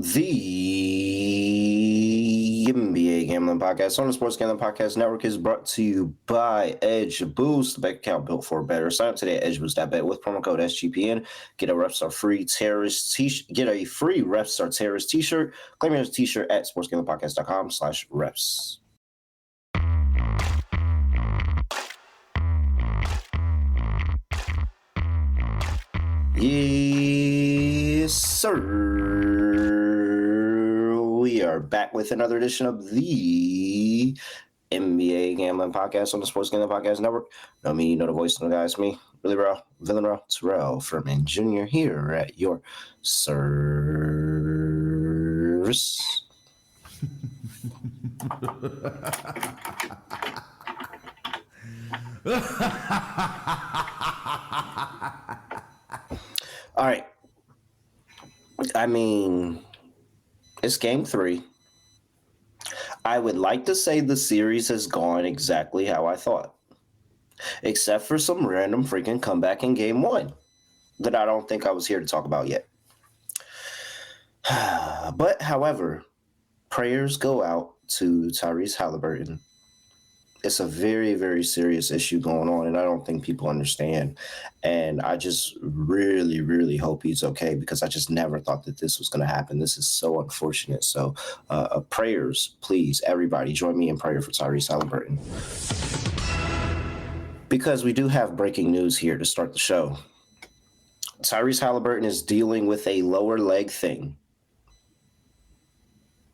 The NBA Gambling Podcast on the Sports Gambling Podcast Network is brought to you by Edge Boost, the bank account built for better. Sign up today at edgeboost.bet with promo code SGPN. Get a Repstar free terrorist t-shirt. Get a free Repstar terrorist t-shirt. Claim your t-shirt at sportsgamblingpodcast.com/reps. Yes, sir. We are back with another edition of the NBA Gambling Podcast on the Sports Gambling Podcast Network. Know me, you know the voice of the guys, me, Really Raw, Villain Raw, Terrell, Furman Jr. here at your service. All right. I mean, it's game 3. I would like to say the series has gone exactly how I thought, except for some random freaking comeback in game 1 that I don't think I was here to talk about yet. But, however, prayers go out to Tyrese Halliburton. It's a very, very serious issue going on, and I don't think people understand. And I just really, really hope he's okay, because I just never thought that this was going to happen. This is so unfortunate. So prayers, please, everybody, join me in prayer for Tyrese Halliburton. Because we do have breaking news here to start the show. Tyrese Halliburton is dealing with a lower leg thing.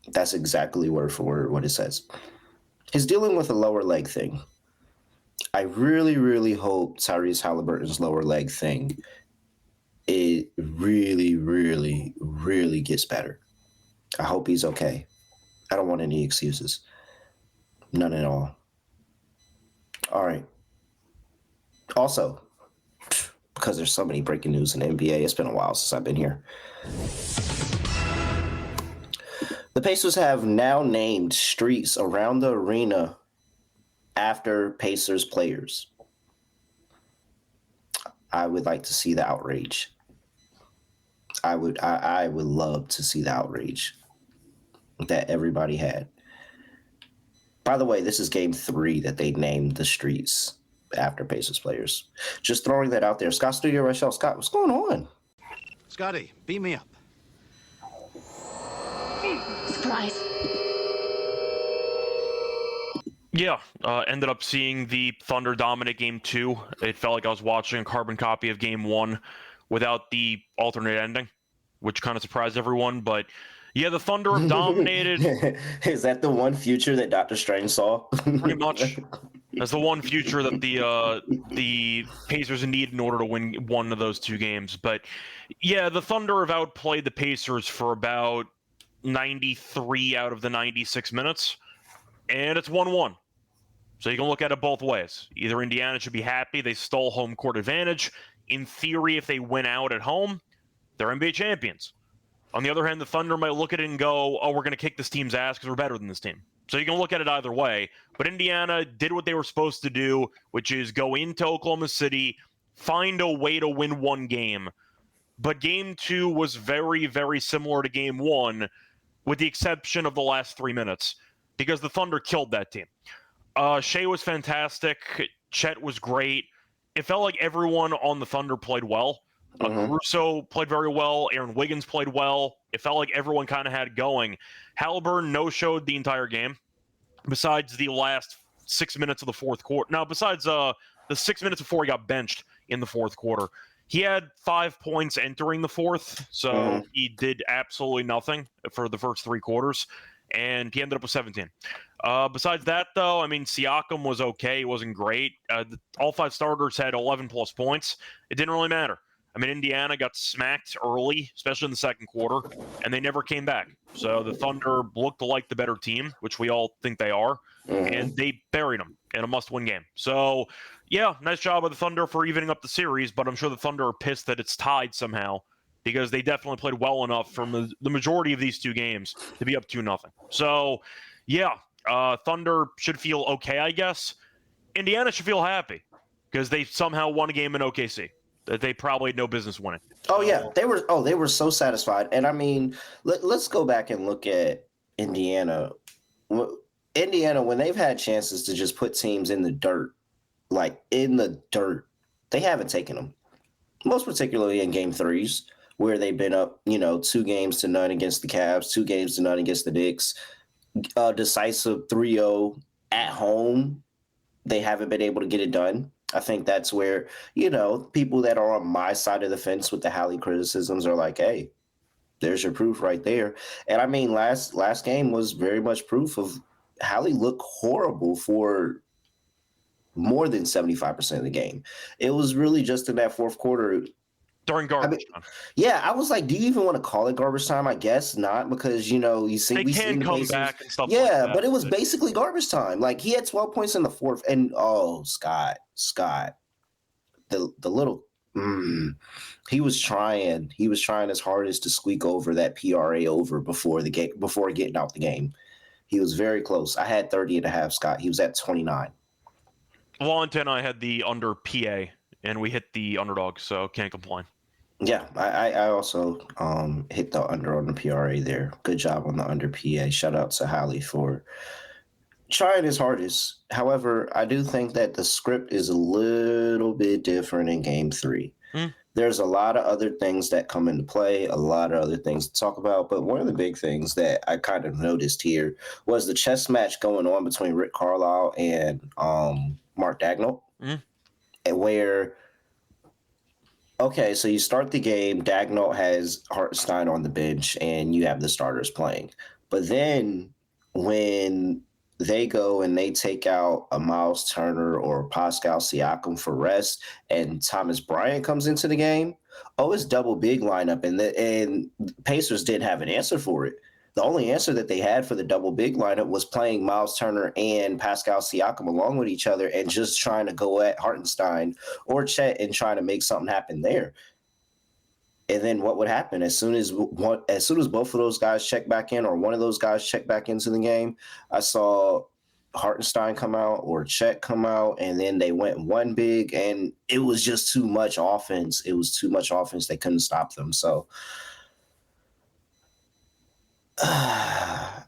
That's exactly word for word what it says. He's dealing with a lower leg thing. I really, really hope Tyrese Halliburton's lower leg thing, it really, really, really gets better. I hope he's okay. I don't want any excuses. None at all. All right. Also, because there's so many breaking news in the NBA, it's been a while since I've been here. The Pacers have now named streets around the arena after Pacers players. I would like to see the outrage. I would love to see the outrage that everybody had. By the way, this is game 3 that they named the streets after Pacers players. Just throwing that out there. Scott Studio Reichel. Scott, what's going on? Scotty, beam me up. Surprise. Yeah, ended up seeing the Thunder dominate game 2. It felt like I was watching a carbon copy of game 1 without the alternate ending, which kind of surprised everyone. But yeah, the Thunder have dominated. Is that the one future that Dr. Strange saw? Pretty much. That's the one future that the Pacers need in order to win one of those 2 games. But yeah, the Thunder have outplayed the Pacers for about 93 out of the 96 minutes, and it's 1-1. So you can look at it both ways. Either Indiana should be happy they stole home court advantage. In theory, if they win out at home, they're NBA champions. On the other hand, the Thunder might look at it and go, oh, we're going to kick this team's ass because we're better than this team. So you can look at it either way. But Indiana did what they were supposed to do, which is go into Oklahoma City, find a way to win one game. But game 2 was very, very similar to game 1, with the exception of the last 3 minutes, because the Thunder killed that team. Shea was fantastic. Chet was great. It felt like everyone on the Thunder played well. Caruso played very well. Aaron Wiggins played well. It felt like everyone kind of had it going. Halliburton no-showed the entire game, besides the last 6 minutes of the fourth quarter. Now, besides the 6 minutes before he got benched in the fourth quarter. He had 5 points entering the fourth, so he did absolutely nothing for the first 3 quarters, and he ended up with 17. Besides that, though, I mean, Siakam was okay. He wasn't great. All 5 starters had 11-plus points. It didn't really matter. I mean, Indiana got smacked early, especially in the second quarter, and they never came back. So the Thunder looked like the better team, which we all think they are, and they buried them in a must-win game. So, yeah, nice job by the Thunder for evening up the series, but I'm sure the Thunder are pissed that it's tied somehow, because they definitely played well enough from the majority of these 2 games to be up 2-0. So, yeah, Thunder should feel okay, I guess. Indiana should feel happy, because they somehow won a game in OKC. that they probably had no business winning. Oh yeah, they were so satisfied. And I mean, let's go back and look at Indiana. Indiana, when they've had chances to just put teams in the dirt, like in the dirt, they haven't taken them. Most particularly in game threes, where they've been up, 2-0 against the Cavs, 2-0 against the Knicks, decisive 3-0 at home. They haven't been able to get it done. I think that's where, people that are on my side of the fence with the Hallie criticisms are like, hey, there's your proof right there. And I mean, last game was very much proof of Hallie looked horrible for more than 75% of the game. It was really just in that fourth quarter. During garbage time. Yeah, I was like, do you even want to call it garbage time? I guess not, because, you see, they can come Pacers back and stuff like that. Yeah, but it was basically garbage time. Like, he had 12 points in the fourth, and Scott, the little he was trying his hardest to squeak over that PRA over before getting out the game. He was very close. I had 30.5, Scott. He was at 29. Lawrence and I had the under PA, and we hit the underdog, so can't complain. Yeah, I also hit the under on the PRA there. Good job on the under PA. Shout out to Hallie for trying his hardest. However, I do think that the script is a little bit different in game 3. There's a lot of other things that come into play, a lot of other things to talk about. But one of the big things that I kind of noticed here was the chess match going on between Rick Carlisle and Mark Daigneault, where, okay, so you start the game, Daigneault has Hartenstein on the bench, and you have the starters playing. But then when they go and they take out a Miles Turner or Pascal Siakam for rest, and Thomas Bryant comes into the game, it's double big lineup, and Pacers didn't have an answer for it. The only answer that they had for the double big lineup was playing Miles Turner and Pascal Siakam along with each other and just trying to go at Hartenstein or Chet and trying to make something happen there. And then what would happen as soon as both of those guys check back in, or one of those guys check back into the game, I saw Hartenstein come out or Chet come out, and then they went one big, and it was just too much offense. It was too much offense. They couldn't stop them. So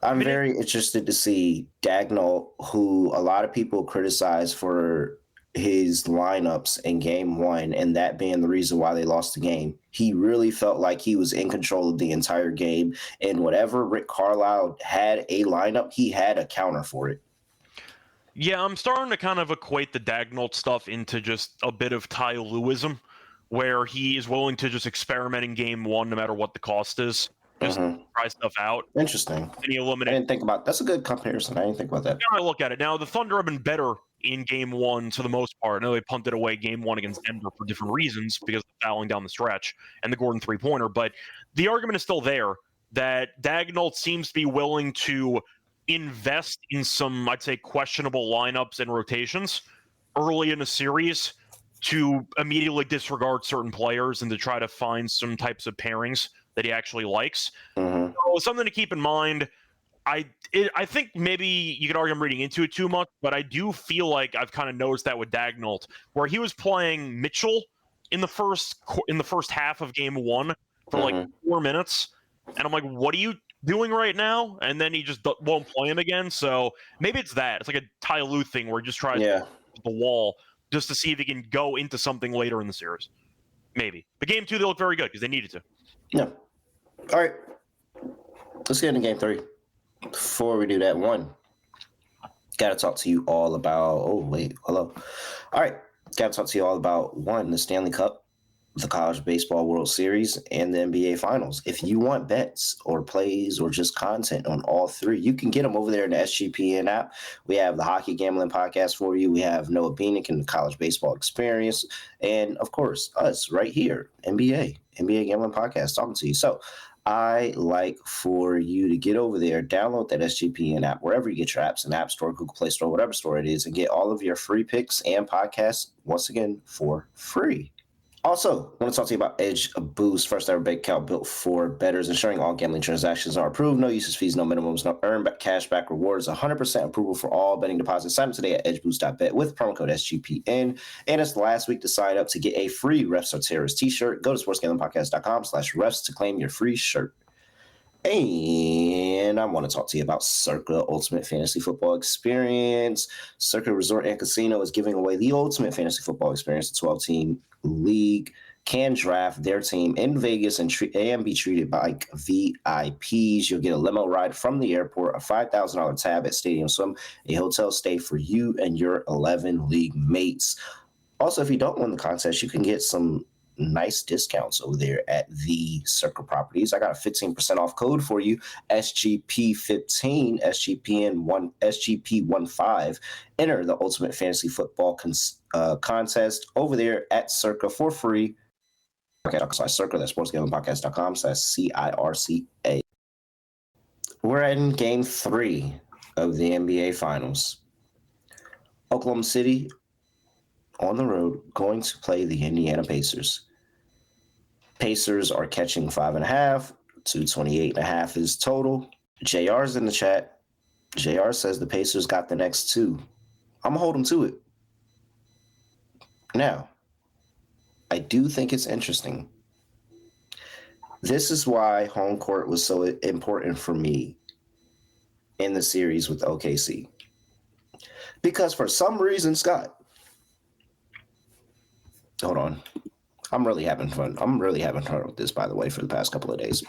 I'm very interested to see Daigneault, who a lot of people criticize for his lineups in game 1, and that being the reason why they lost the game. He really felt like he was in control of the entire game, and whatever Rick Carlisle had a lineup, he had a counter for it. Yeah, I'm starting to kind of equate the Daigneault stuff into just a bit of Ty Lueism, where he is willing to just experiment in game 1 no matter what the cost is. Just try stuff out. Interesting. And he eliminated. I didn't think about that's a good comparison. I didn't think about that. I look at it now. The Thunder have been better in game 1 for the most part. I know they punted away game 1 against Denver for different reasons because of fouling down the stretch and the Gordon three-pointer. But the argument is still there that Daigneault seems to be willing to invest in some, I'd say, questionable lineups and rotations early in a series to immediately disregard certain players and to try to find some types of pairings that he actually likes. So something to keep in mind. I think maybe you could argue I'm reading into it too much, but I do feel like I've kind of noticed that with Daigneault, where he was playing Mitchell in the first half of game 1 for like 4 minutes, and I'm like, what are you doing right now? And then he just won't play him again. So maybe it's that. It's like a Ty Lue thing where he just tries to the wall just to see if he can go into something later in the series. Maybe. But game 2, they look very good because they needed to. Yeah. All right. Let's get into game 3. Before we do that, got to talk to you all about. Oh, wait. Hello. All right. Got to talk to you all about the Stanley Cup, the College Baseball World Series, and the NBA Finals. If you want bets or plays or just content on all 3, you can get them over there in the SGPN app. We have the Hockey Gambling Podcast for you. We have Noah Beanick and the College Baseball Experience. And, of course, us right here, NBA Gambling Podcast, talking to you. So I like for you to get over there, download that SGPN app, wherever you get your apps, in App Store, Google Play Store, whatever store it is, and get all of your free picks and podcasts, once again, for free. Also, I want to talk to you about Edge Boost, first ever bank account built for bettors, ensuring all gambling transactions are approved. No usage fees, no minimums, no earn cash back rewards. 100% approval for all betting deposits. Sign up today at edgeboost.bet with promo code SGPN. And it's the last week to sign up to get a free Refs Are Terrorists t-shirt. Go to sportsgamblingpodcast.com/refs to claim your free shirt. And I want to talk to you about Circa Ultimate Fantasy Football Experience. Circa Resort and Casino is giving away the Ultimate Fantasy Football Experience. The 12-team league can draft their team in Vegas and be treated like VIPs. You'll get a limo ride from the airport, a $5,000 tab at Stadium Swim, a hotel stay for you and your 11 league mates. Also, if you don't win the contest, you can get some nice discounts over there at the Circa properties. I got a 15% off code for you, SGP15, SGP15. Enter the Ultimate Fantasy Football contest over there at Circa for free. Okay, Circa, that's sportsgamblingpodcast.com/CIRCA. We're in game 3 of the NBA Finals. Oklahoma City on the road going to play the Indiana Pacers. Pacers are catching 5.5. 228.5 is total. JR's in the chat. JR says the Pacers got the next 2. I'm going to hold them to it. Now, I do think it's interesting. This is why home court was so important for me in the series with OKC. Because for some reason, Scott, hold on. I'm really having fun. I'm really having fun with this, by the way, for the past couple of days.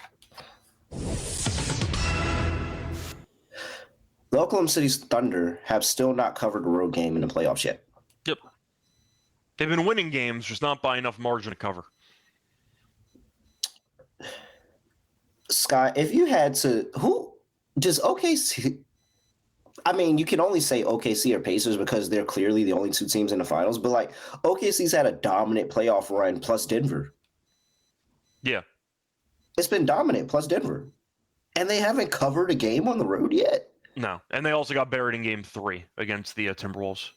The Oklahoma City's Thunder have still not covered a road game in the playoffs yet. Yep. They've been winning games, just not by enough margin to cover. Scott, if you had to, who does OKC? I mean, you can only say OKC or Pacers because they're clearly the only 2 teams in the finals. But like, OKC's had a dominant playoff run plus Denver. Yeah, it's been dominant plus Denver, and they haven't covered a game on the road yet. No, and they also got buried in Game 3 against the Timberwolves.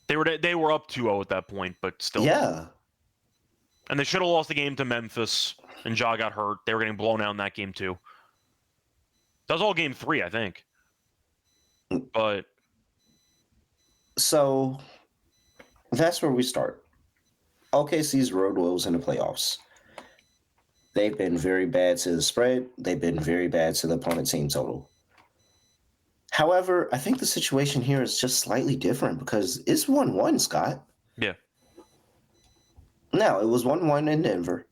They were up 2-0 at that point, but still. Yeah. And they should have lost the game to Memphis, and Ja got hurt. They were getting blown out in that game too. That was all Game 3, I think. But so that's where we start. OKC's road woes in the playoffs. They've been very bad to the spread. They've been very bad to the opponent team total. However, I think the situation here is just slightly different because it's 1-1, Scott. Yeah. Now, it was 1-1 in Denver.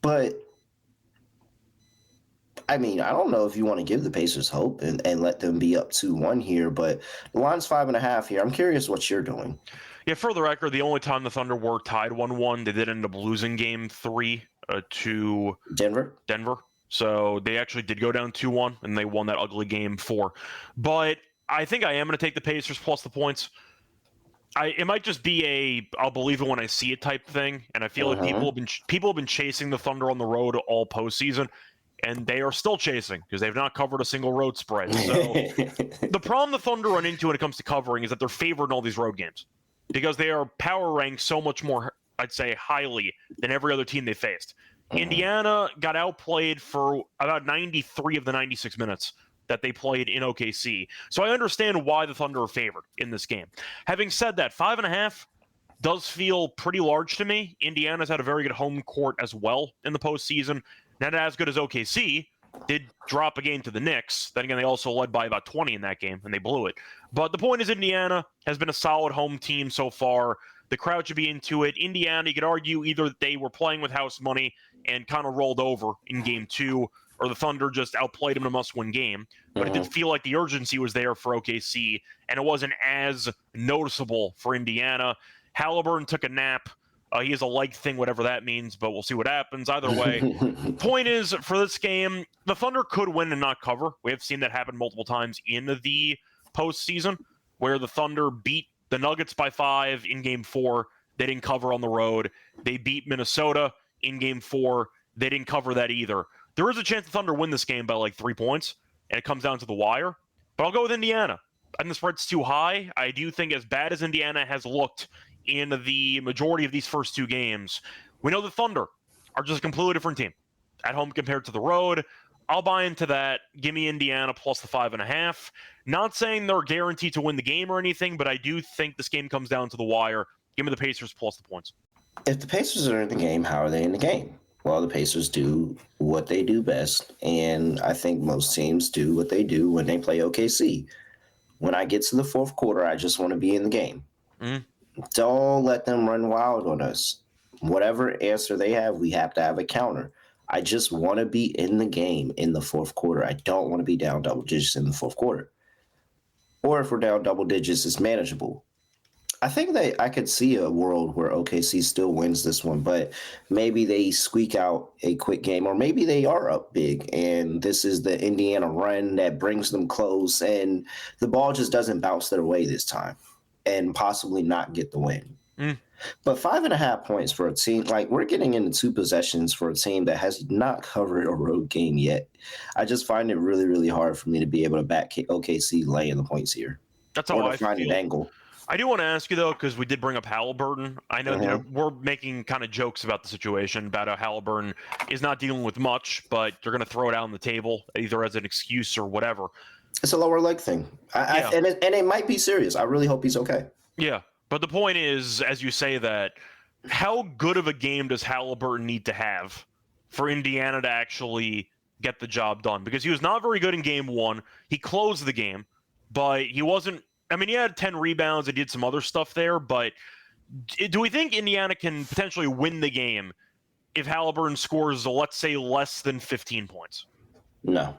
But I mean, I don't know if you want to give the Pacers hope and let them be up 2-1 here, but the line's 5.5 here. I'm curious what you're doing. Yeah, for the record, the only time the Thunder were tied 1-1, they did end up losing Game 3 to Denver. So they actually did go down 2-1, and they won that ugly Game 4. But I think I am going to take the Pacers plus the points. It might just be I'll believe it when I see it type thing, and I feel like people have been chasing the Thunder on the road all postseason. And they are still chasing because they've not covered a single road spread. So the problem the Thunder run into when it comes to covering is that they're favored in all these road games because they are power ranked so much more, I'd say, highly than every other team they faced. Indiana got outplayed for about 93 of the 96 minutes that they played in OKC. So I understand why the Thunder are favored in this game. Having said that, 5.5 does feel pretty large to me. Indiana's had a very good home court as well in the postseason. Not as good as OKC, did drop a game to the Knicks. Then again, they also led by about 20 in that game, and they blew it. But the point is Indiana has been a solid home team so far. The crowd should be into it. Indiana, you could argue either they were playing with house money and kind of rolled over in Game 2, or the Thunder just outplayed them in a must-win game. But it did feel like the urgency was there for OKC, and it wasn't as noticeable for Indiana. Halliburton took a nap. He has a leg thing, whatever that means, but we'll see what happens. Either way, point is, for this game, the Thunder could win and not cover. We have seen that happen multiple times in the postseason, where the Thunder beat the Nuggets by 5 in Game 4. They didn't cover on the road. They beat Minnesota in Game 4. They didn't cover that either. There is a chance the Thunder win this game by like 3 points, and it comes down to the wire. But I'll go with Indiana. I think the spread's too high. I do think as bad as Indiana has looked in the majority of these first two games, we know the Thunder are just a completely different team at home compared to the road. I'll buy into that. Give me Indiana plus the 5.5. Not saying they're guaranteed to win the game or anything, but I do think this game comes down to the wire. Give me the Pacers plus the points. If the Pacers are in the game, how are they in the game? Well, the Pacers do what they do best, and I think most teams do what they do when they play OKC. When I get to the fourth quarter, I just want to be in the game. Don't let them run wild on us. Whatever answer they have, we have to have a counter. I just want to be in the game in the fourth quarter. I don't want to be down double digits in the fourth quarter. Or if we're down double digits, it's manageable. I think that I could see a world where OKC still wins this one, but maybe they squeak out a quick game, or maybe they are up big, and this is the Indiana run that brings them close, and the ball just doesn't bounce their way this time and possibly not get the win. But 5.5 points for a team, like we're getting into 2 possessions for a team that has not covered a road game yet. I just find it really, really hard for me to be able to back OKC laying the points here. That's how I find feel. an angle. I do want to ask you, though, because we did bring up Halliburton. I know we're making kind of jokes about the situation, about how Halliburton is not dealing with much, but they're going to throw it out on the table, either as an excuse or whatever. It's a lower leg thing. And it might be serious. I really hope he's okay. Yeah, but the point is, as you say that, how good of a game does Halliburton need to have for Indiana to actually get the job done? Because he was not very good in game 1. He closed the game, but he wasn't. I mean, he had 10 rebounds and did some other stuff there, but do we think Indiana can potentially win the game if Halliburton scores, let's say, less than 15 points? No.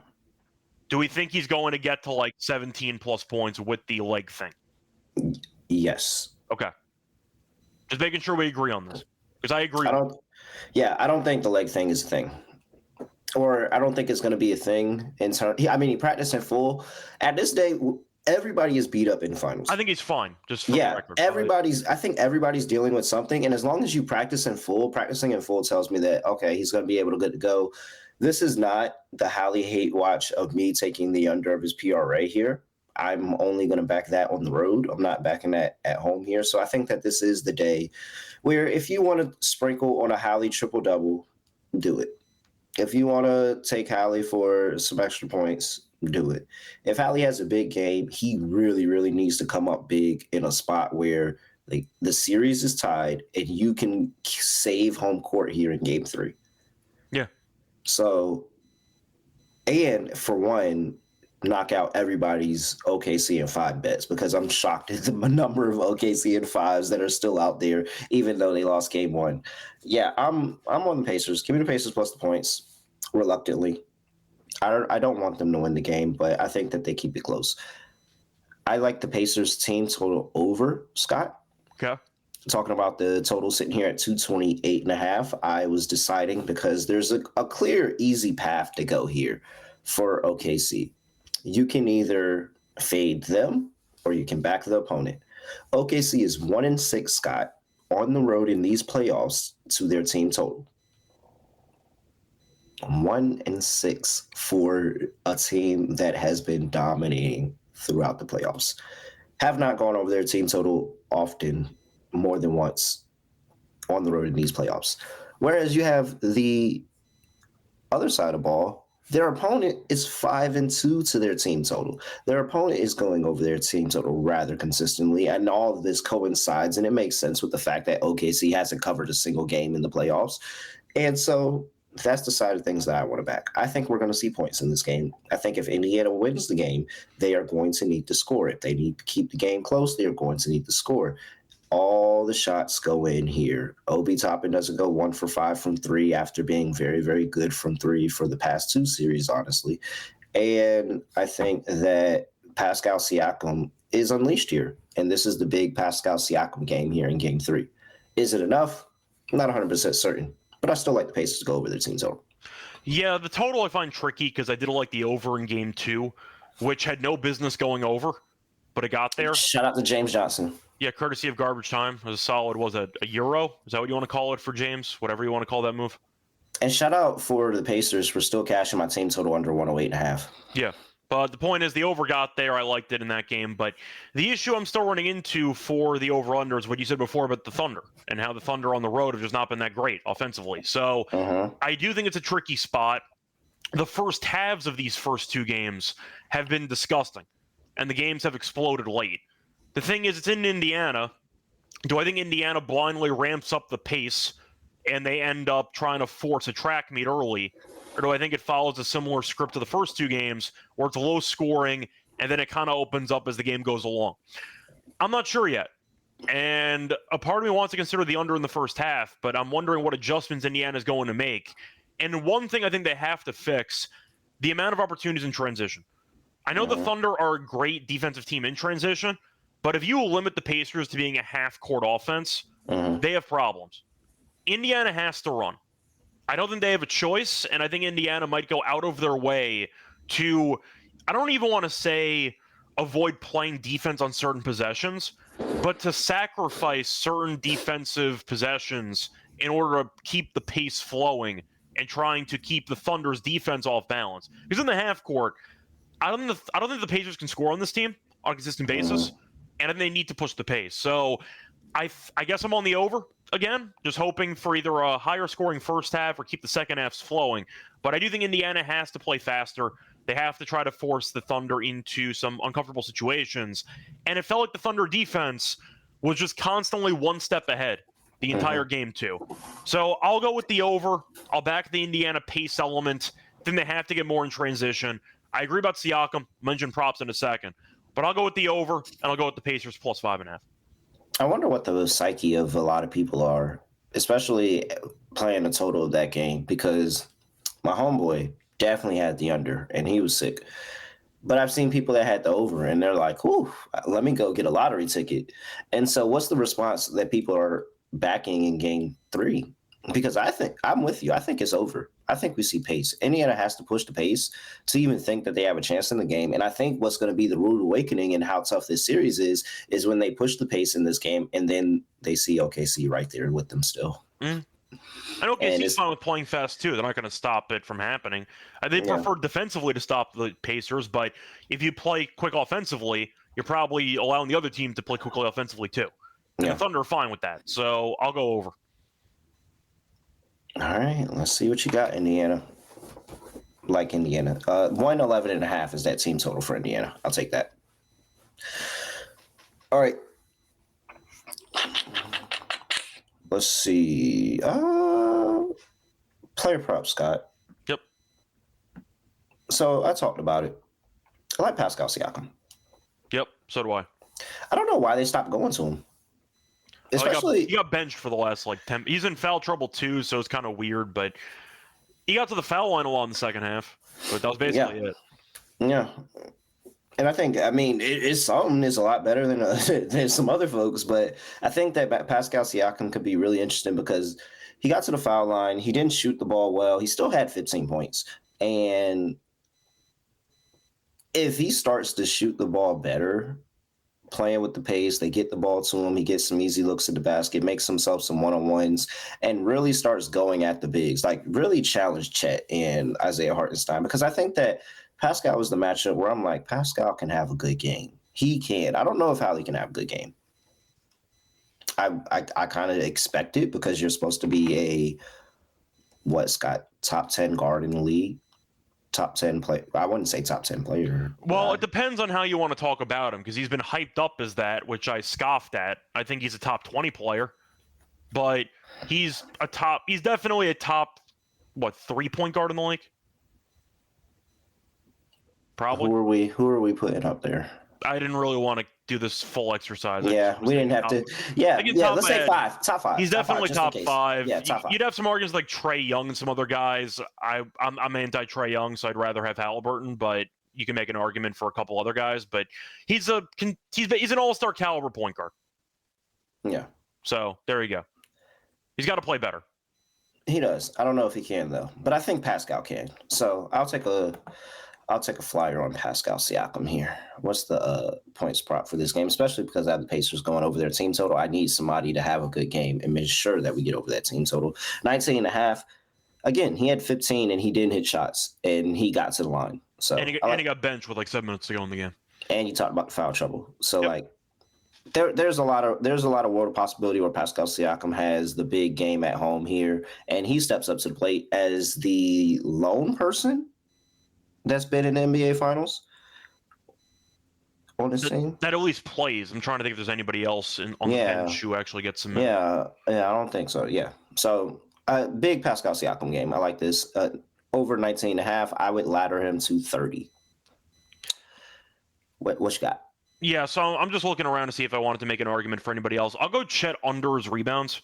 Do we think he's going to get to like 17 plus points with the leg thing? Yes. Okay. Just making sure we agree on this, because I agree. I don't think the leg thing is a thing. Or I don't think it's going to be a thing. He practiced in full. At this day, everybody is beat up in finals. I think he's fine. Just for the record. I think everybody's dealing with something, and as long as you practicing in full tells me that okay, he's going to be able to get to go. This is not the Hallie hate watch of me taking the under of his PRA here. I'm only going to back that on the road. I'm not backing that at home here. So I think that this is the day where if you want to sprinkle on a Hallie triple-double, do it. If you want to take Hallie for some extra points, do it. If Hallie has a big game, he really, really needs to come up big in a spot where like the series is tied and you can save home court here in game 3. Yeah. So, and for one, knock out everybody's OKC and 5 bets, because I'm shocked at the number of OKC and 5s that are still out there, even though they lost game 1. Yeah, I'm on the Pacers. Give me the Pacers plus the points, reluctantly. I don't want them to win the game, but I think that they keep it close. I like the Pacers team total over, Scott. Okay. Talking about the total sitting here at 228.5, I was deciding because there's a clear, easy path to go here for OKC. You can either fade them or you can back the opponent. OKC is 1-6, Scott, on the road in these playoffs to their team total. 1-6 for a team that has been dominating throughout the playoffs. Have not gone over their team total often, more than once on the road in these playoffs. Whereas you have the other side of the ball, their opponent is 5-2 to their team total. Their opponent is going over their team total rather consistently, and all of this coincides, and it makes sense with the fact that OKC hasn't covered a single game in the playoffs. And so that's the side of things that I want to back. I think we're going to see points in this game. I think if Indiana wins the game, they are going to need to score. If they need to keep the game close, they are going to need to score. All the shots go in here. Obi Toppin doesn't go 1 for 5 from 3 after being very, very good from 3 for the past 2 series, honestly. And I think that Pascal Siakam is unleashed here. And this is the big Pascal Siakam game here in game 3. Is it enough? I'm not 100% certain. But I still like the Pacers to go over their team total. Yeah, the total I find tricky because I did like the over in game 2, which had no business going over, but it got there. Shout out to James Johnson. Yeah, courtesy of garbage time. It was a solid, a euro? Is that what you want to call it for James? Whatever you want to call that move. And shout out for the Pacers for still cashing my team total under 108.5. Yeah. But the point is, the over got there. I liked it in that game. But the issue I'm still running into for the over-under is what you said before about the Thunder and how the Thunder on the road have just not been that great offensively. So I do think it's a tricky spot. The first halves of these first two games have been disgusting, and the games have exploded late. The thing is, it's in Indiana. Do I think Indiana blindly ramps up the pace and they end up trying to force a track meet early? Or do I think it follows a similar script to the first two games where it's low scoring and then it kind of opens up as the game goes along? I'm not sure yet. And a part of me wants to consider the under in the first half, but I'm wondering what adjustments Indiana is going to make. And one thing I think they have to fix, the amount of opportunities in transition. I know the Thunder are a great defensive team in transition, but if you limit the Pacers to being a half-court offense, they have problems. Indiana has to run. I don't think they have a choice, and I think Indiana might go out of their way to, I don't even want to say avoid playing defense on certain possessions, but to sacrifice certain defensive possessions in order to keep the pace flowing and trying to keep the Thunder's defense off balance. Because in the half court, I don't think the Pacers can score on this team on a consistent basis, and I think they need to push the pace. So I guess I'm on the over again, just hoping for either a higher scoring first half or keep the second halves flowing. But I do think Indiana has to play faster. They have to try to force the Thunder into some uncomfortable situations. And it felt like the Thunder defense was just constantly one step ahead the entire game too. So I'll go with the over. I'll back the Indiana pace element. Then they have to get more in transition. I agree about Siakam. Mention props in a second. But I'll go with the over, and I'll go with the Pacers plus 5.5. I wonder what the psyche of a lot of people are, especially playing the total of that game, because my homeboy definitely had the under, and he was sick. But I've seen people that had the over, and they're like, "Whew, let me go get a lottery ticket." And so what's the response that people are backing in game 3? Because I think I'm with you. I think it's over. I think we see pace. Indiana has to push the pace to even think that they have a chance in the game. And I think what's going to be the rude awakening and how tough this series is when they push the pace in this game and then they see OKC right there with them still. I know OKC's fine with playing fast too. They're not going to stop it from happening. They prefer defensively to stop the Pacers, but if you play quick offensively, you're probably allowing the other team to play quickly offensively too. And the Thunder are fine with that. So I'll go over. All right, let's see what you got, Indiana. Like Indiana. 111.5 is that team total for Indiana. I'll take that. All right. Let's see. Player props, Scott. Yep. So I talked about it. I like Pascal Siakam. Yep, so do I. I don't know why they stopped going to him. Especially, he got benched for the last 10. He's in foul trouble too, so it's kind of weird. But he got to the foul line a lot in the second half. But that was basically it. Yeah, and I think it's something. It's a lot better than some other folks. But I think that Pascal Siakam could be really interesting because he got to the foul line. He didn't shoot the ball well. He still had 15 points, and if he starts to shoot the ball better, playing with the pace, they get the ball to him, he gets some easy looks at the basket, makes himself some one-on-ones, and really starts going at the bigs, like really challenge Chet and Isaiah Hartenstein, because I think that Pascal was the matchup where I'm like, Pascal can have a good game. He can. I don't know if Hallie can have a good game. I kind of expect it because you're supposed to be top 10 guard in the league. Top 10 player. I wouldn't say top 10 player. Well, it depends on how you want to talk about him because he's been hyped up as that, which I scoffed at. I think he's a top 20 player, but he's definitely a top 3-point guard in the league. Probably. Who are we putting up there? I didn't really want to do this full exercise. Yeah, we didn't have to. Yeah, let's say top five. He's definitely top 5. Yeah, top 5. You'd have some arguments like Trae Young and some other guys. I'm anti-Trae Young, so I'd rather have Halliburton, but you can make an argument for a couple other guys. But he's an all-star caliber point guard. Yeah. So there you go. He's got to play better. He does. I don't know if he can though, but I think Pascal can. So I'll take a flyer on Pascal Siakam here. What's the points prop for this game? Especially because I have the Pacers going over their team total. I need somebody to have a good game and make sure that we get over that team total. 19.5. Again, he had 15 and he didn't hit shots and he got to the line. So And he got benched with like 7 minutes to go in the game. And you talked about the foul trouble. So Yep. like there's a lot of world of possibility where Pascal Siakam has the big game at home here, and he steps up to the plate as the lone person that's been in the NBA Finals on this team. That at least plays. I'm trying to think if there's anybody else on the bench who actually gets some minutes. Yeah, I don't think so. Yeah. So big Pascal Siakam game. I like this. Over 19.5. I would ladder him to 30. What you got? Yeah, so I'm just looking around to see if I wanted to make an argument for anybody else. I'll go Chet under his rebounds.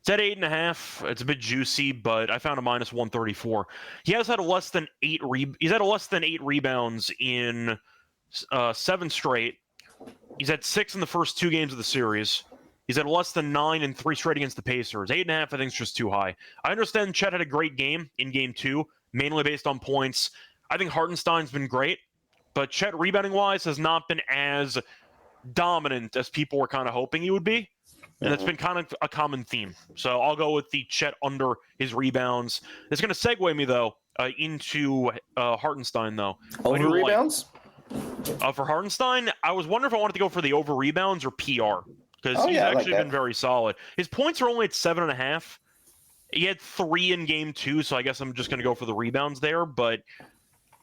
It's at 8.5. It's a bit juicy, but I found a minus 134. He has had less than 8 rebounds in 7 straight. He's had 6 in the first 2 games of the series. He's had less than 9 in 3 straight against the Pacers. 8.5, I think, is just too high. I understand Chet had a great game in Game 2, mainly based on points. I think Hartenstein's been great, but Chet, rebounding-wise, has not been as dominant as people were kind of hoping he would be. And that's been kind of a common theme. So I'll go with the Chet under his rebounds. It's going to segue me, though, into Hartenstein, though. Over rebounds? For Hartenstein, I was wondering if I wanted to go for the over rebounds or PR. Because he's actually been very solid. His points are only at 7.5. He had 3 in Game 2, so I guess I'm just going to go for the rebounds there. But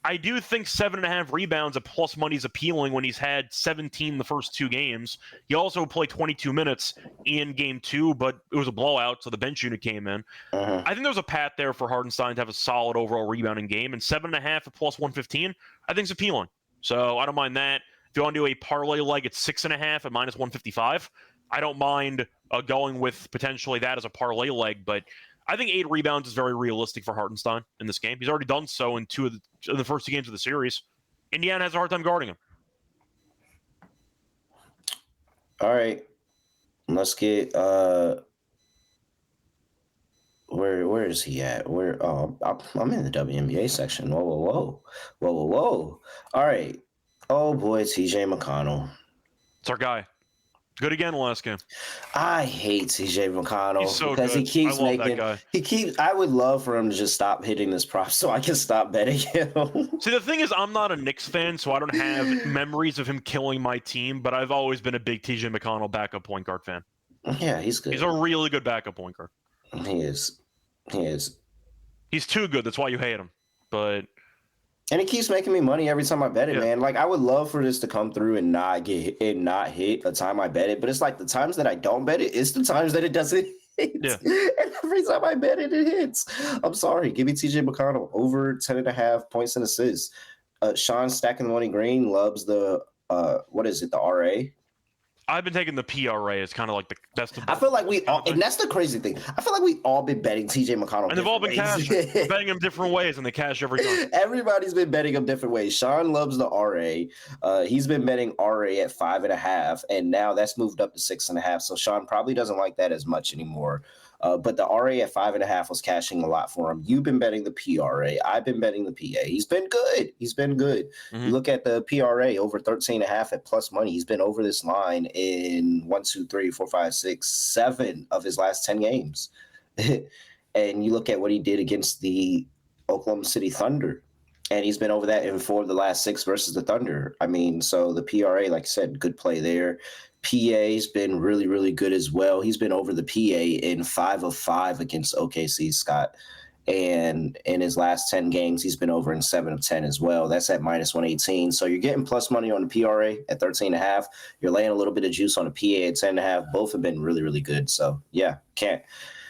I do think 7.5 rebounds at plus money is appealing when he's had 17 the first 2 games. He also played 22 minutes in Game 2, but it was a blowout, so the bench unit came in. I think there's a path there for Hartenstein to have a solid overall rebounding game, and 7.5 at plus 115, I think is appealing. So I don't mind that. If you want to do a parlay leg at 6.5 at minus 155, I don't mind going with potentially that as a parlay leg, but I think 8 rebounds is very realistic for Hartenstein in this game. He's already done so in the first 2 games of the series. Indiana has a hard time guarding him. All right, let's get where is he at? I'm in the WNBA section. Whoa. All right. Oh boy, TJ McConnell. It's our guy. Good again last game. I hate TJ McConnell He's so because good. he keeps I love making. that guy. I would love for him to just stop hitting this prop so I can stop betting him. See, the thing is, I'm not a Knicks fan, so I don't have memories of him killing my team. But I've always been a big TJ McConnell backup point guard fan. Yeah, he's good. He's a really good backup point guard. He is. He's too good. That's why you hate him. But. And it keeps making me money every time I bet it, man. Like, I would love for this to come through and not hit a time I bet it. But it's like the times that I don't bet it, it's the times that it doesn't hit. Yeah. And every time I bet it, it hits. I'm sorry. Give me TJ McConnell over 10.5 points and assists. Sean Stacking Money Green loves the, the RA? I've been taking the PRA as kind of like the best of. I feel like we all, and that's the crazy thing. I feel like we all been betting TJ McConnell, and they've all been cashing, betting him different ways, and they cash every time. Everybody's been betting him different ways. Sean loves the RA. He's been betting RA at 5.5, and now that's moved up to 6.5. So Sean probably doesn't like that as much anymore. But the RA at 5.5 was cashing a lot for him. You've been betting the PRA. I've been betting the PA. He's been good. Mm-hmm. You look at the PRA over 13.5 at plus money. He's been over this line in 1, 2, 3, 4, 5, 6, 7 of his last 10 games. And you look at what he did against the Oklahoma City Thunder. And he's been over that in 4 of the last 6 versus the Thunder. I mean, so the PRA, like I said, good play there. PA's been really, really good as well. He's been over the PA in 5 of 5 against OKC, Scott. And in his last 10 games, he's been over in 7 of 10 as well. That's at minus 118. So you're getting plus money on the PRA at 13.5. You're laying a little bit of juice on the PA at 10.5. Both have been really, really good. So, yeah,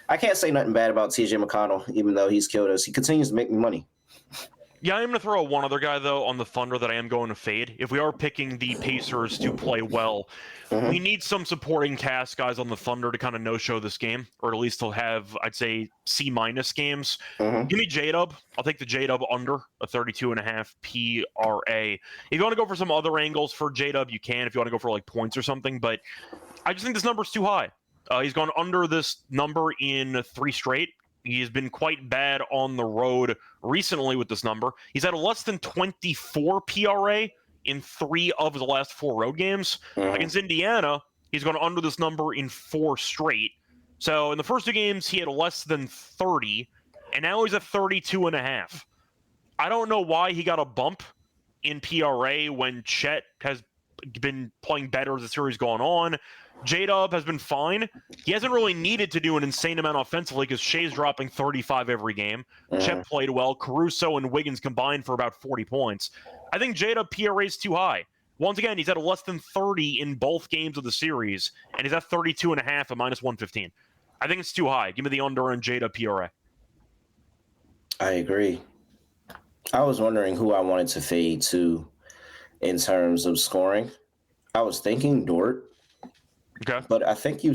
I can't say nothing bad about TJ McConnell, even though he's killed us. He continues to make me money. Yeah, I'm going to throw one other guy, though, on the Thunder that I am going to fade. If we are picking the Pacers to play well, we need some supporting cast guys on the Thunder to kind of no-show this game, or at least to have, I'd say, C-minus games. Give me J-Dub. I'll take the J-Dub under a 32.5 PRA. If you want to go for some other angles for J-Dub, you can. If you want to go for, like, points or something. But I just think this number's too high. He's gone under this number in 3 straight. He has been quite bad on the road recently with this number. He's had a less than 24 PRA in 3 of the last 4 road games. Against Indiana, he's gone under this number in 4 straight. So in the first 2 games, he had less than 30, and now he's at 32.5. I don't know why he got a bump in PRA when Chet has been playing better as the series gone on. J-Dub has been fine. He hasn't really needed to do an insane amount offensively because Shea's dropping 35 every game. Chet played well. Caruso and Wiggins combined for about 40 points. I think J-Dub PRA is too high. Once again, he's at less than 30 in both games of the series, and he's at 32.5 at minus 115. I think it's too high. Give me the under on J-Dub PRA. I agree. I was wondering who I wanted to fade to in terms of scoring. I was thinking Dort. Okay. But I think you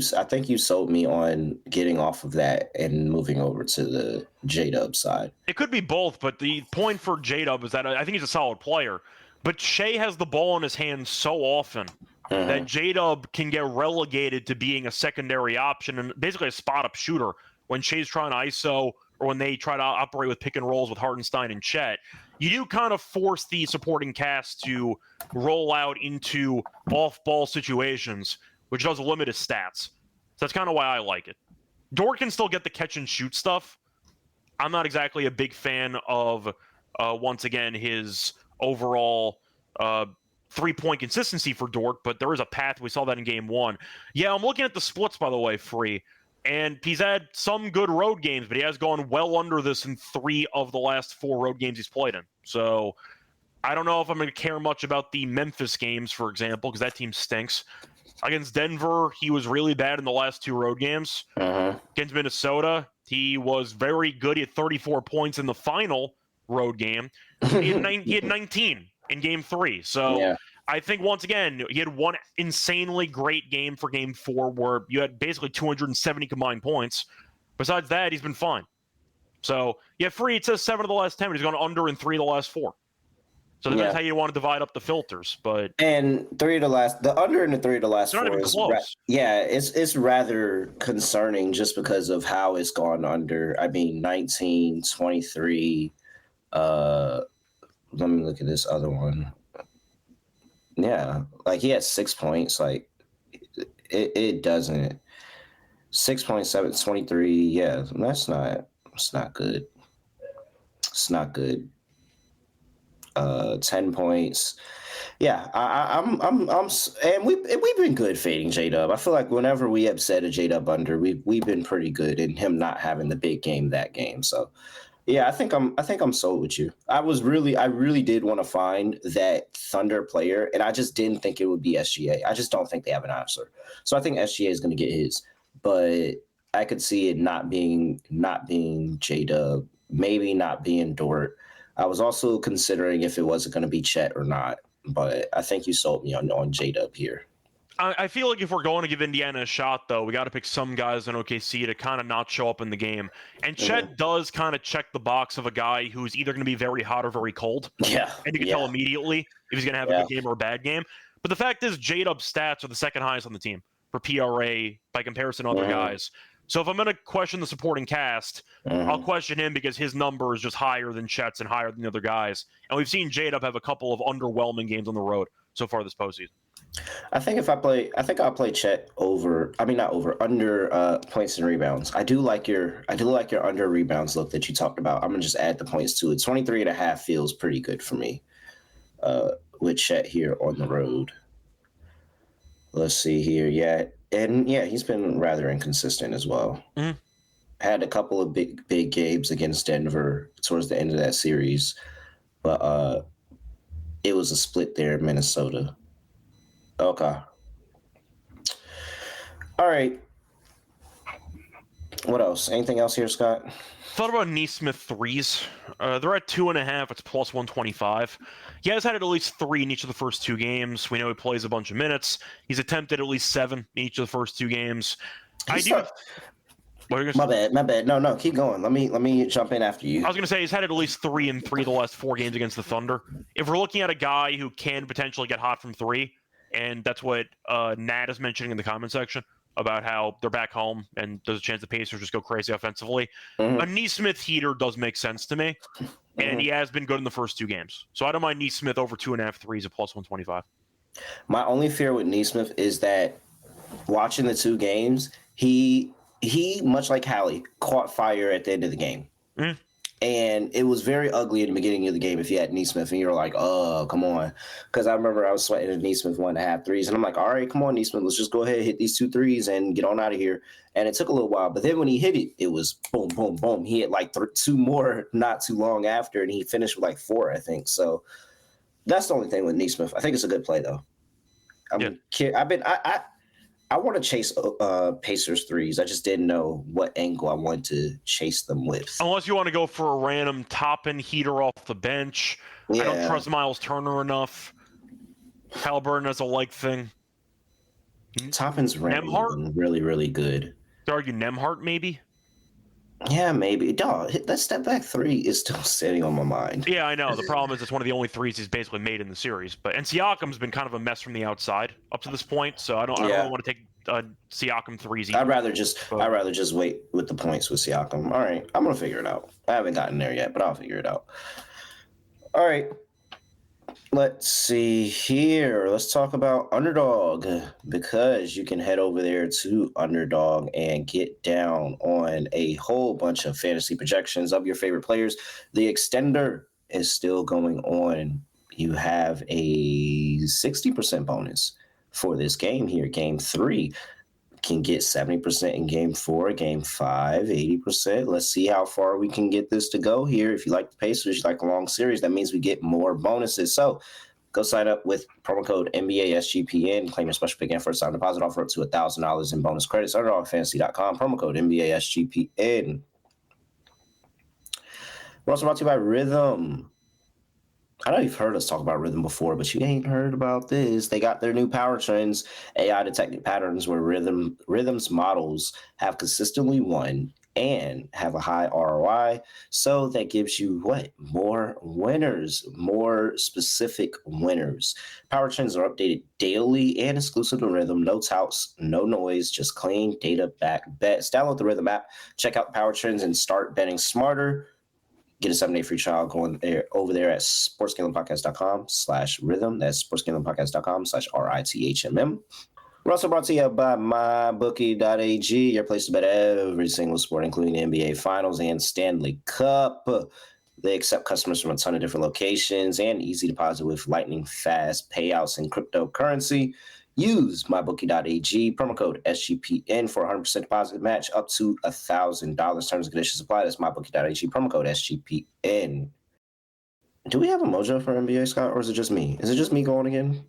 sold me on getting off of that and moving over to the J-Dub side. It could be both, but the point for J-Dub is that I think he's a solid player. But Shea has the ball in his hands so often that J-Dub can get relegated to being a secondary option and basically a spot-up shooter when Shea's trying to ISO or when they try to operate with pick and rolls with Hartenstein and Chet. You do kind of force the supporting cast to roll out into off-ball situations, which does limit his stats. So that's kind of why I like it. Dort can still get the catch-and-shoot stuff. I'm not exactly a big fan of, once again, his overall three-point consistency for Dort, but there is a path. We saw that in Game 1. Yeah, I'm looking at the splits, by the way, Free, and he's had some good road games, but he has gone well under this in 3 of the last 4 road games he's played in. So I don't know if I'm going to care much about the Memphis games, for example, because that team stinks. Against Denver, he was really bad in the last 2 road games. Against Minnesota, he was very good. He had 34 points in the final road game. He had 19 in Game 3. So I think, once again, he had one insanely great game for Game 4 where you had basically 270 combined points. Besides that, he's been fine. So, yeah, Free, it says 7 of the last 10, but he's gone under in 3 of the last 4. So that's how you want to divide up the filters, but the under and the 3 of the last 4 is it's rather concerning just because of how it's gone under. I mean, 19, 23. Let me look at this other one. Yeah, like he has 6 points. Like it doesn't 6.7, 23. Yeah, it's not good. It's not good. 10 points. Yeah, I'm and we've been good fading J-Dub. I feel like whenever we have said a J-Dub under, we've been pretty good in him not having the big game that game. So yeah, I think I'm sold with you. I really did want to find that Thunder player, and I just didn't think it would be SGA. I just don't think they have an answer. So I think SGA is going to get his, but I could see it not being J-Dub, maybe not being Dort. I was also considering if it wasn't going to be Chet or not, but I think you sold me on J-Dub here. I feel like if we're going to give Indiana a shot, though, we got to pick some guys in OKC to kind of not show up in the game. And Chet does kind of check the box of a guy who's either going to be very hot or very cold. Yeah. And you can tell immediately if he's going to have a good game or a bad game. But the fact is, J-Dub's stats are the second highest on the team for PRA by comparison to other guys. So if I'm going to question the supporting cast, I'll question him because his number is just higher than Chet's and higher than the other guys. And we've seen J-Dub have a couple of underwhelming games on the road so far this postseason. I think I'll play Chet under points and rebounds. I do like your under rebounds look that you talked about. I'm gonna just add the points to it. 23.5 feels pretty good for me. With Chet here on the road. Let's see here. He's been rather inconsistent as well. Had a couple of big games against Denver towards the end of that series, but it was a split there in Minnesota. Okay. All right. What else? Anything else here, Scott? Thought about Neesmith threes. They're at 2.5. It's plus 125. He has had at least 3 in each of the first 2 games. We know he plays a bunch of minutes. He's attempted at least 7 in each of the first 2 games. My bad. No, keep going. Let me jump in after you. I was going to say he's had at least 3 in 3 of the last 4 games against the Thunder. If we're looking at a guy who can potentially get hot from 3, and that's what Nat is mentioning in the comment section about how they're back home and there's a chance the Pacers just go crazy offensively. A Neesmith heater does make sense to me, and he has been good in the first 2 games. So I don't mind Neesmith over 2.5 threes at plus 125. My only fear with Neesmith is that watching the 2 games, he much like Hallie, caught fire at the end of the game. And it was very ugly in the beginning of the game if you had Neesmith and you're like, oh, come on. Because I remember I was sweating at Neesmith 1.5 threes. And I'm like, all right, come on, Neesmith. Let's just go ahead and hit these 2 threes and get on out of here. And it took a little while. But then when he hit it, it was boom, boom, boom. He hit like 2 more not too long after. And he finished with like 4, I think. So that's the only thing with Neesmith. I think it's a good play, though. I want to chase Pacers threes. I just didn't know what angle I want to chase them with. Unless you want to go for a random Toppin heater off the bench. Yeah. I don't trust Miles Turner enough. Halliburton has a like thing. Toppin's really, really good. To argue Nembhard, maybe? Yeah, maybe. Dog, that step back 3 is still sitting on my mind. Yeah, I know. The problem is it's one of the only threes he's basically made in the series. And Siakam's been kind of a mess from the outside up to this point, so I don't really want to take Siakam threes either. I'd rather just wait with the points with Siakam. All right, I'm gonna figure it out. I haven't gotten there yet, but I'll figure it out. All right. Let's see here. Let's talk about Underdog, because you can head over there to Underdog and get down on a whole bunch of fantasy projections of your favorite players. The extender is still going on. You have a 60% bonus for this game here. Game 3 can get 70% in game 4, game 5, 80%. Let's see how far we can get this to go here. If you like the Pacers, you like a long series, that means we get more bonuses. So go sign up with promo code NBA SGPN, claim your special pick and first time deposit offer up to $1,000 in bonus credits. UnderdogFantasy.com, promo code NBA SGPN. We're also brought to you by Rhythm. I know you've heard us talk about Rhythm before, but you ain't heard about this. They got their new power trends, AI detected patterns where Rhythm's models have consistently won and have a high ROI. So that gives you what? More winners, more specific winners. Power trends are updated daily and exclusive to Rhythm. No touts, no noise, just clean data-backed bets. Download the Rhythm app, check out power trends, and start betting smarter. Get a 7-day free trial going there over there at sportsgamblingpodcast.com/rhythm. That's sportsgamblingpodcast.com/RITHMM. We're also brought to you by mybookie.ag, your place to bet every single sport, including the NBA Finals and Stanley Cup. They accept customers from a ton of different locations and easy deposit with lightning fast payouts in cryptocurrency. Use mybookie.ag, promo code SGPN for 100% deposit match up to $1,000. Terms and conditions apply. That's mybookie.ag, promo code SGPN. Do we have a mojo for NBA, Scott, or is it just me? Is it just me going again?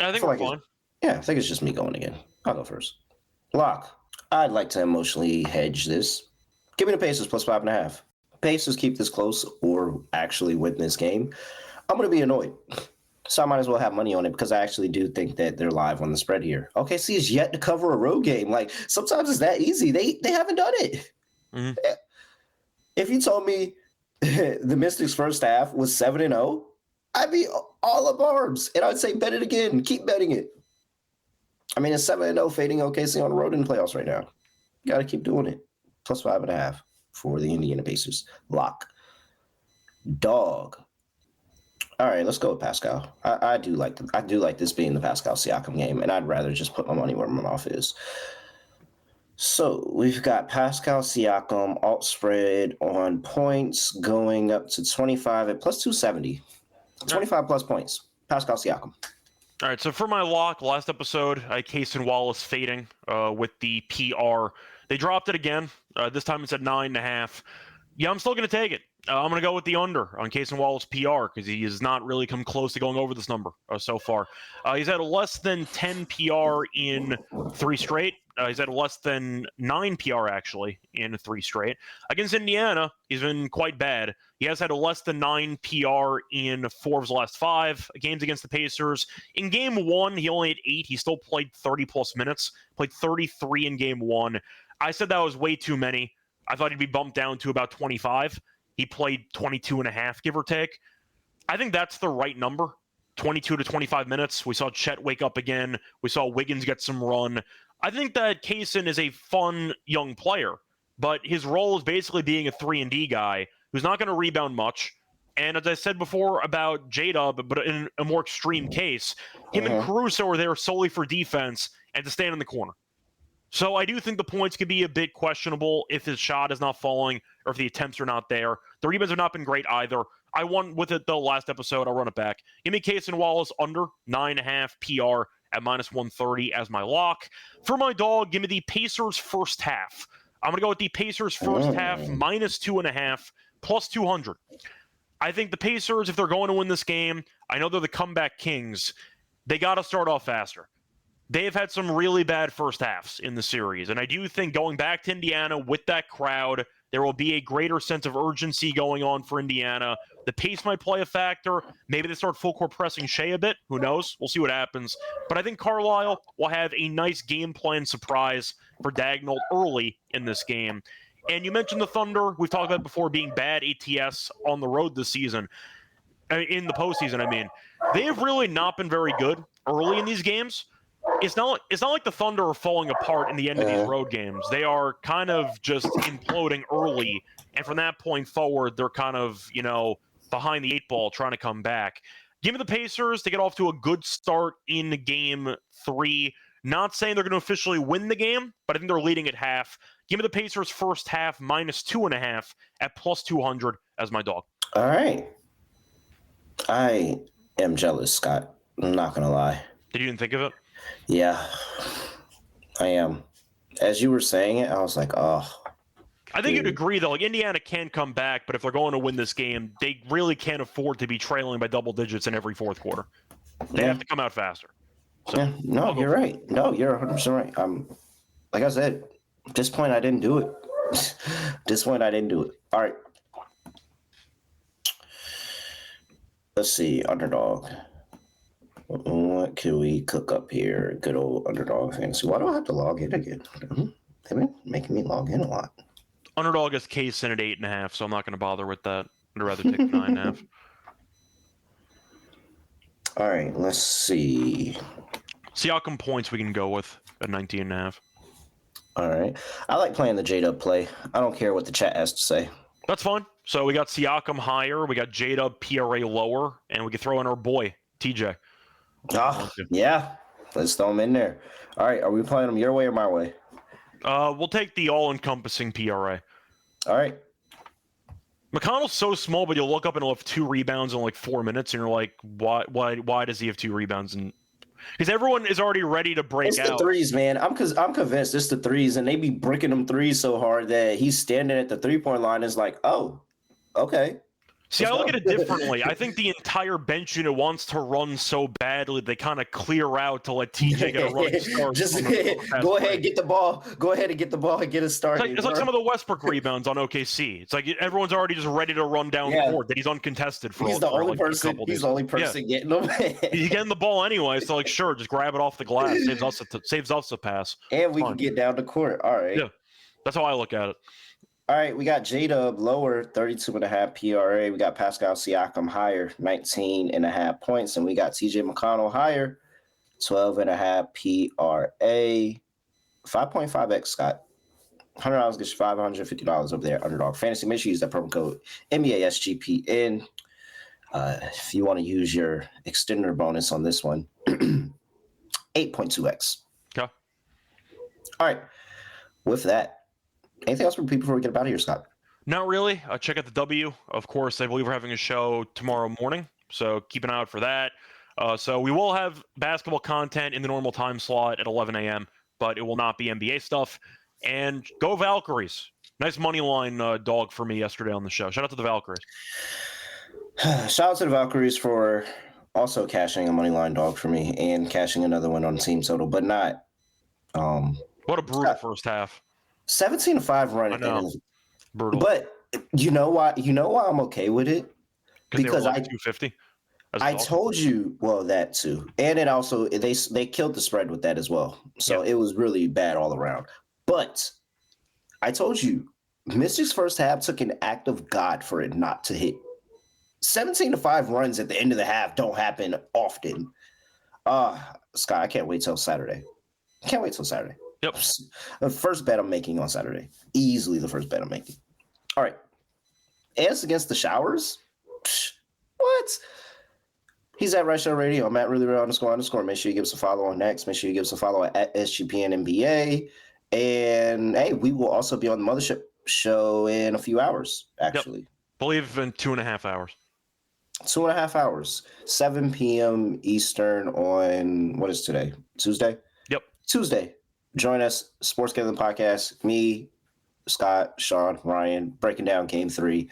I think we're fine. Yeah, I think it's just me going again. I'll go first. Lock. I'd like to emotionally hedge this. Give me the Pacers plus 5.5. Pacers keep this close or actually win this game. I'm going to be annoyed. So I might as well have money on it because I actually do think that they're live on the spread here. OKC is yet to cover a road game. Like, sometimes it's that easy. They haven't done it. Mm-hmm. If you told me the Mystics' first half was 7-0, I'd be all up arms. And I'd say bet it again. Keep betting it. I mean, it's 7-0 fading OKC on the road in the playoffs right now. Got to keep doing it. Plus 5.5 for the Indiana Pacers. Lock. Dog. All right, let's go with Pascal. I do like this being the Pascal Siakam game, and I'd rather just put my money where my mouth is. So we've got Pascal Siakam alt spread on points going up to 25 at plus 270. 25 plus points. Pascal Siakam. All right, so for my lock, last episode, I had Case and Wallace fading with the PR. They dropped it again. This time it's at 9.5. Yeah, I'm still going to take it. I'm going to go with the under on Case and Wallace PR because he has not really come close to going over this number so far. He's had less than 10 PR in 3 straight. He's had less than 9 PR, actually, in 3 straight. Against Indiana, he's been quite bad. He has had a less than 9 PR in 4 of his last 5 games against the Pacers. In Game 1, he only had 8. He still played 30-plus minutes, played 33 in Game 1. I said that was way too many. I thought he'd be bumped down to about 25. He played 22.5, give or take. I think that's the right number, 22 to 25 minutes. We saw Chet wake up again. We saw Wiggins get some run. I think that Kaysen is a fun young player, but his role is basically being a 3-and-D guy who's not going to rebound much. And as I said before about J-Dub, but in a more extreme case, him and Caruso are there solely for defense and to stand in the corner. So I do think the points could be a bit questionable if his shot is not falling or if the attempts are not there. The rebounds have not been great either. I won with it the last episode. I'll run it back. Give me Case and Wallace under 9.5 PR at -130 as my lock. For my dog, give me the Pacers first half. I'm going to go with the Pacers first half -2.5 plus 200. I think the Pacers, if they're going to win this game, I know they're the comeback kings. They got to start off faster. They have had some really bad first halves in the series, and I do think going back to Indiana with that crowd, there will be a greater sense of urgency going on for Indiana. The pace might play a factor. Maybe they start full court pressing Shea a bit. Who knows? We'll see what happens. But I think Carlisle will have a nice game plan surprise for Dagnall early in this game. And you mentioned the Thunder. We've talked about before being bad ATS on the road this season. In the postseason, I mean. They have really not been very good early in these games. It's not like the Thunder are falling apart in the end of these road games. They are kind of just imploding early, and from that point forward, they're kind of, behind the 8 ball trying to come back. Give me the Pacers to get off to a good start in game 3. Not saying they're going to officially win the game, but I think they're leading at half. Give me the Pacers first half -2.5 at plus 200 as my dog. All right. I am jealous, Scott. I'm not going to lie. Did you even think of it? Yeah, I am. As you were saying it, I was like, oh. I think you'd agree, though. Like, Indiana can come back, but if they're going to win this game, they really can't afford to be trailing by double digits in every fourth quarter. They have to come out faster. So, yeah, no, you're right. No, you're 100% right. Like I said, at this point, I didn't do it. All right. Let's see, Underdog. What can we cook up here? Good old Underdog Fantasy. Why do I have to log in again? They've been making me log in a lot. Underdog is Case in at 8.5, so I'm not going to bother with that. I'd rather take 9.5. All right, let's see. Siakam points we can go with at 19.5. All right. I like playing the J-Dub play. I don't care what the chat has to say. That's fine. So we got Siakam higher, we got J-Dub PRA lower, and we can throw in our boy, TJ. Oh, yeah. Let's throw him in there. All right. Are we playing him your way or my way? We'll take the all-encompassing PRA. All right. McConnell's so small, but you'll look up and he'll have 2 rebounds in like 4 minutes, and you're like, why does he have 2 rebounds? And because everyone is already ready to break it's out. It's the threes, man. I'm convinced it's the threes, and they be breaking them threes so hard that he's standing at the 3-point line and is like, oh, okay. See, I look at it differently. I think the entire bench unit wants to run so badly they kind of clear out to let TJ get a run start. Just go ahead, get the ball. Go ahead and get the ball and get it started. It's like some of the Westbrook rebounds on OKC. It's like everyone's already just ready to run down the court that he's uncontested for. He's the only person. He's the only person getting them. He's getting the ball anyway, so like sure, just grab it off the glass. Saves us a pass. And we can get down the court. All right. Yeah, that's how I look at it. All right, we got J-Dub lower, 32.5 PRA. We got Pascal Siakam higher, 19.5 points. And we got TJ McConnell higher, 12.5 PRA. 5.5X, Scott. $100 gets you $550 over there, Underdog Fantasy. Make sure you use that promo code NBA SGPN. If you want to use your extender bonus on this one, 8.2X. Okay. All right, with that, anything else for people before we get about here, Scott? Not really. Check out the W. Of course, I believe we're having a show tomorrow morning, so keep an eye out for that. So we will have basketball content in the normal time slot at 11 a.m., but it will not be NBA stuff. And go Valkyries. Nice money line dog for me yesterday on the show. Shout out to the Valkyries. Shout out to the Valkyries for also cashing a money line dog for me and cashing another one on team total, but not. What a brutal first half. 17-5 run. I know. Brutal. But you know why? You know why I'm okay with it? Because I 250. I told you, well, that too, and it also they killed the spread with that as well. So it was really bad all around. But I told you, Mystic's first half took an act of God for it not to hit. 17-5 runs at the end of the half don't happen often. Scott, I can't wait till Saturday. Yep. The first bet I'm making on Saturday. Easily the first bet I'm making. All right. As against the Showers? What? He's at Reichel Radio. I'm at really___. Make sure you give us a follow on X. Make sure you give us a follow at SGPN NBA. And hey, we will also be on the Mothership show in a few hours, actually. Yep. Believe in 2.5 hours. 2.5 hours, 7 p.m. Eastern on, what is today? Tuesday? Yep. Tuesday. Join us, Sports Gambling Podcast. Me, Scott, Sean, Ryan, breaking down Game 3.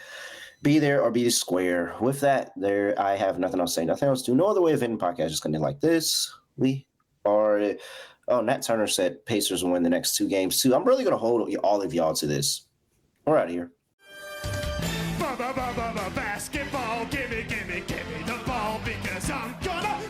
Be there or be square. With that, there, I have nothing else to say. Nothing else to do. No other way of ending the podcast. Just going to end like this. We are... Oh, Nat Turner said Pacers will win the next 2 games, too. I'm really going to hold all of y'all to this. We're out of here. Basketball, gimme the ball because I'm gonna